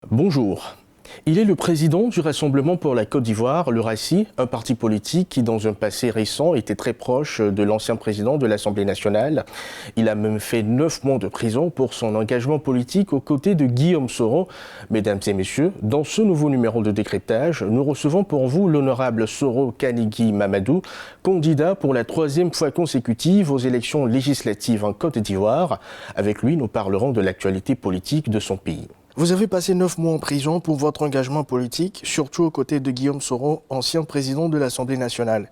Bonjour. Il est le président du Rassemblement pour la Côte d'Ivoire, le RACI, un parti politique qui, dans un passé récent, était très proche de l'ancien président de l'Assemblée nationale. Il a même fait 9 mois de prison pour son engagement politique aux côtés de Guillaume Soro. Mesdames et messieurs, dans ce nouveau numéro de décryptage, nous recevons pour vous l'honorable Soro Kanigui Mamadou, candidat pour la 3e fois consécutive aux élections législatives en Côte d'Ivoire. Avec lui, nous parlerons de l'actualité politique de son pays. Vous avez passé 9 mois en prison pour votre engagement politique, surtout aux côtés de Guillaume Soro, ancien président de l'Assemblée nationale.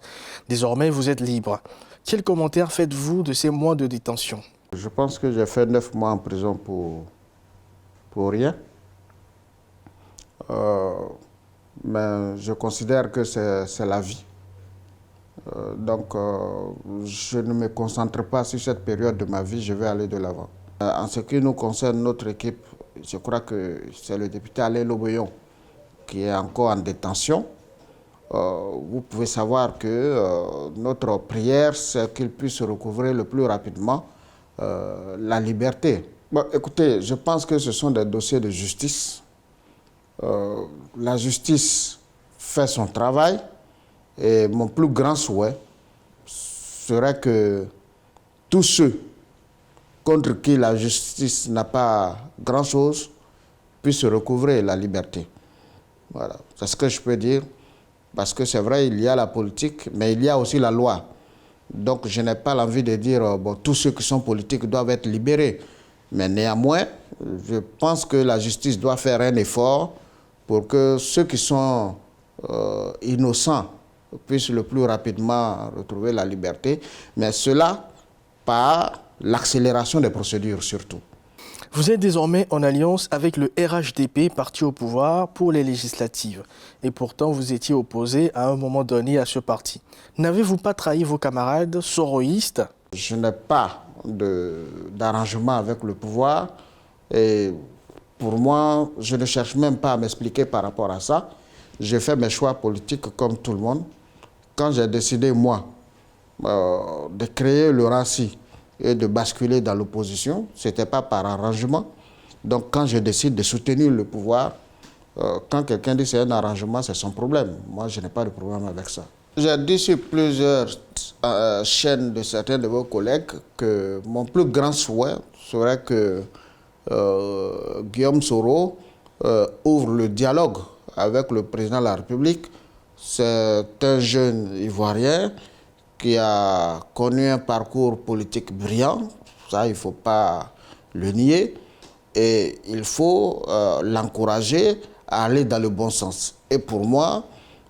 Désormais, vous êtes libre. Quel commentaire faites-vous de ces mois de détention? Je pense que j'ai fait 9 mois en prison pour rien. Mais je considère que c'est la vie. Donc, je ne me concentre pas sur cette période de ma vie, je vais aller de l'avant. En ce qui nous concerne, notre équipe, je crois que c'est le député Alain Loboyon qui est encore en détention. Vous pouvez savoir que notre prière, c'est qu'il puisse recouvrer le plus rapidement la liberté. Bon, écoutez, je pense que ce sont des dossiers de justice. La justice fait son travail et mon plus grand souhait serait que tous ceux contre qui la justice n'a pas grand-chose puissent recouvrer la liberté. Voilà, c'est ce que je peux dire. Parce que c'est vrai, il y a la politique, mais il y a aussi la loi. Donc je n'ai pas l'envie de dire bon, tous ceux qui sont politiques doivent être libérés. Mais néanmoins, je pense que la justice doit faire un effort pour que ceux qui sont innocents puissent le plus rapidement retrouver la liberté. Mais cela par l'accélération des procédures surtout. Vous êtes désormais en alliance avec le RHDP, parti au pouvoir pour les législatives. Et pourtant, vous étiez opposé à un moment donné à ce parti. N'avez-vous pas trahi vos camarades soroïstes? Je n'ai pas d'arrangement avec le pouvoir. Et pour moi, je ne cherche même pas à m'expliquer par rapport à ça. J'ai fait mes choix politiques comme tout le monde. Quand j'ai décidé, moi, de créer le RACI, et de basculer dans l'opposition, ce n'était pas par arrangement. Donc quand je décide de soutenir le pouvoir, quand quelqu'un dit c'est un arrangement, c'est son problème. Moi, je n'ai pas de problème avec ça. J'ai dit sur plusieurs chaînes de certains de vos collègues que mon plus grand souhait serait que Guillaume Soro ouvre le dialogue avec le président de la République. C'est un jeune Ivoirien qui a connu un parcours politique brillant, ça il ne faut pas le nier, et il faut l'encourager à aller dans le bon sens. Et pour moi,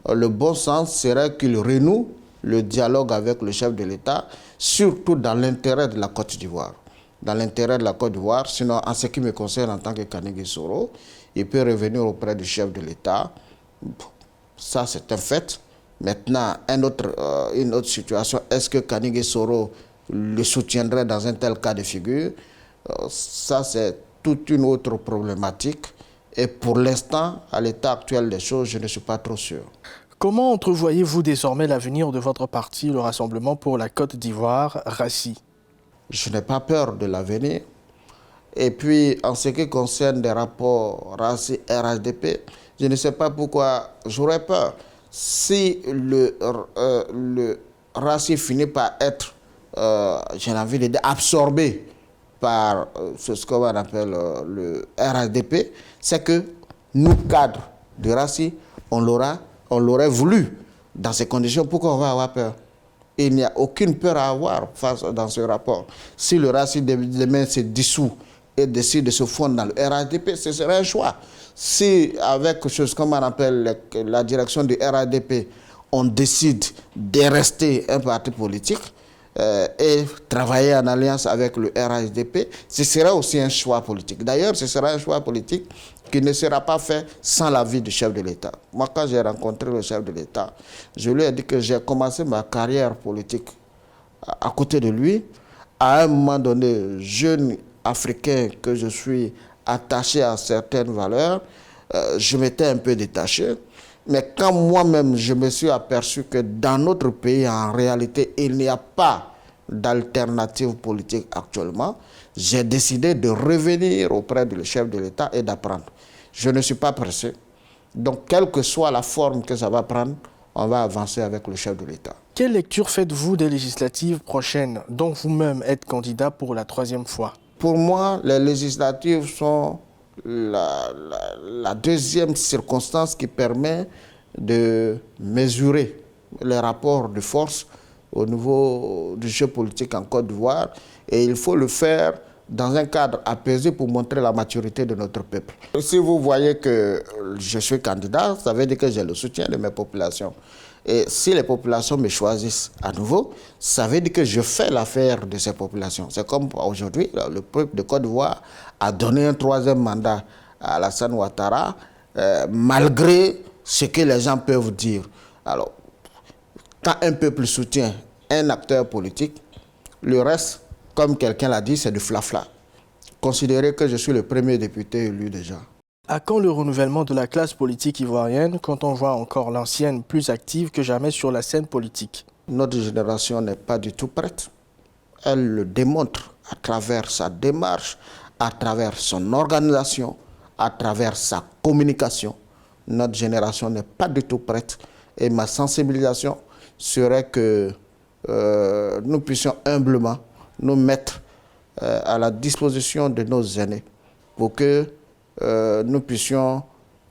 le bon sens serait qu'il renoue le dialogue avec le chef de l'État, surtout dans l'intérêt de la Côte d'Ivoire. Dans l'intérêt de la Côte d'Ivoire, sinon en ce qui me concerne en tant que Kanigui Soro, il peut revenir auprès du chef de l'État. Ça c'est un fait. Maintenant, une autre situation, est-ce que Kanigui Soro le soutiendrait dans un tel cas de figure? Ça, c'est toute une autre problématique. Et pour l'instant, à l'état actuel des choses, je ne suis pas trop sûr. Comment entrevoyez-vous désormais l'avenir de votre parti, le Rassemblement pour la Côte d'Ivoire, RACI? Je n'ai pas peur de l'avenir. Et puis, en ce qui concerne des rapports RACI-RHDP, je ne sais pas pourquoi j'aurais peur. Si le RACI finit par être, j'ai envie de dire, absorbé par ce qu'on appelle le RHDP, c'est que nous, cadres du RACI, on l'aurait voulu. Dans ces conditions, pourquoi on va avoir peur? Il n'y a aucune peur à avoir face dans ce rapport. Si le RACI demain se dissout et décide de se fondre dans le RHDP, ce serait un choix. Si avec quelque chose comme on appelle la direction du RHDP, on décide de rester un parti politique et travailler en alliance avec le RHDP, ce sera aussi un choix politique. D'ailleurs, ce sera un choix politique qui ne sera pas fait sans l'avis du chef de l'État. Moi, quand j'ai rencontré le chef de l'État, je lui ai dit que j'ai commencé ma carrière politique à côté de lui. À un moment donné, jeune Africain que je suis, attaché à certaines valeurs, je m'étais un peu détaché. Mais quand moi-même, je me suis aperçu que dans notre pays, en réalité, il n'y a pas d'alternative politique actuellement, j'ai décidé de revenir auprès du chef de l'État et d'apprendre. Je ne suis pas pressé. Donc, quelle que soit la forme que ça va prendre, on va avancer avec le chef de l'État. Quelle lecture faites-vous des législatives prochaines, dont vous-même êtes candidat pour la 3e fois? Pour moi, les législatives sont la deuxième circonstance qui permet de mesurer les rapports de force au niveau du jeu politique en Côte d'Ivoire. Et il faut le faire dans un cadre apaisé pour montrer la maturité de notre peuple. Si vous voyez que je suis candidat, ça veut dire que j'ai le soutien de mes populations. Et si les populations me choisissent à nouveau, ça veut dire que je fais l'affaire de ces populations. C'est comme aujourd'hui, le peuple de Côte d'Ivoire a donné un 3e mandat à Alassane Ouattara, malgré ce que les gens peuvent dire. Alors, quand un peuple soutient un acteur politique, le reste, comme quelqu'un l'a dit, c'est du flafla. Considérez que je suis le premier député élu déjà. À quand le renouvellement de la classe politique ivoirienne quand on voit encore l'ancienne plus active que jamais sur la scène politique? Notre génération n'est pas du tout prête. Elle le démontre à travers sa démarche, à travers son organisation, à travers sa communication. Notre génération n'est pas du tout prête. Et ma sensibilisation serait que nous puissions humblement nous mettre à la disposition de nos aînés pour que nous puissions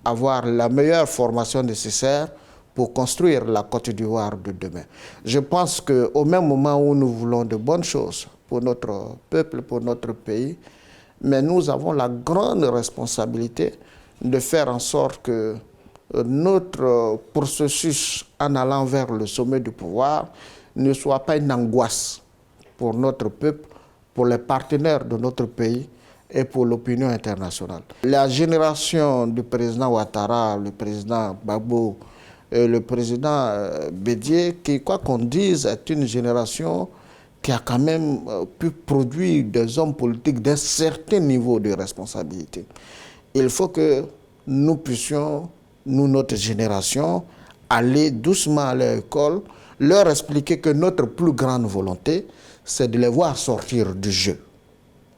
avoir la meilleure formation nécessaire pour construire la Côte d'Ivoire de demain. Je pense qu'au même moment où nous voulons de bonnes choses pour notre peuple, pour notre pays, mais nous avons la grande responsabilité de faire en sorte que notre processus en allant vers le sommet du pouvoir ne soit pas une angoisse pour notre peuple, pour les partenaires de notre pays et pour l'opinion internationale. La génération du président Ouattara, le président Gbagbo et le président Bédié, qui, quoi qu'on dise, est une génération qui a quand même pu produire des hommes politiques d'un certain niveau de responsabilité. Il faut que nous puissions, nous, notre génération, aller doucement à l'école, leur expliquer que notre plus grande volonté, c'est de les voir sortir du jeu.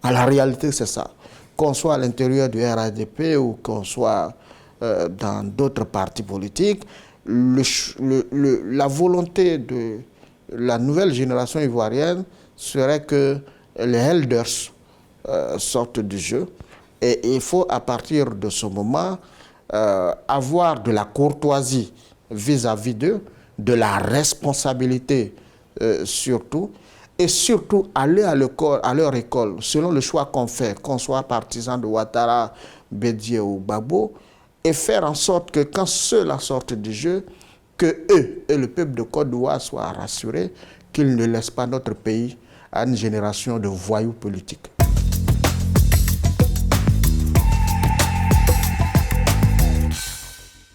À la réalité, c'est ça. Qu'on soit à l'intérieur du RADP ou qu'on soit dans d'autres partis politiques, la volonté de la nouvelle génération ivoirienne serait que les elders sortent du jeu. Et il faut, à partir de ce moment, avoir de la courtoisie vis-à-vis d'eux, de la responsabilité surtout, et surtout aller à leur école, selon le choix qu'on fait, qu'on soit partisan de Ouattara, Bédié ou Gbagbo, et faire en sorte que quand ceux-là sortent du jeu, que eux et le peuple de Côte d'Ivoire soient rassurés qu'ils ne laissent pas notre pays à une génération de voyous politiques.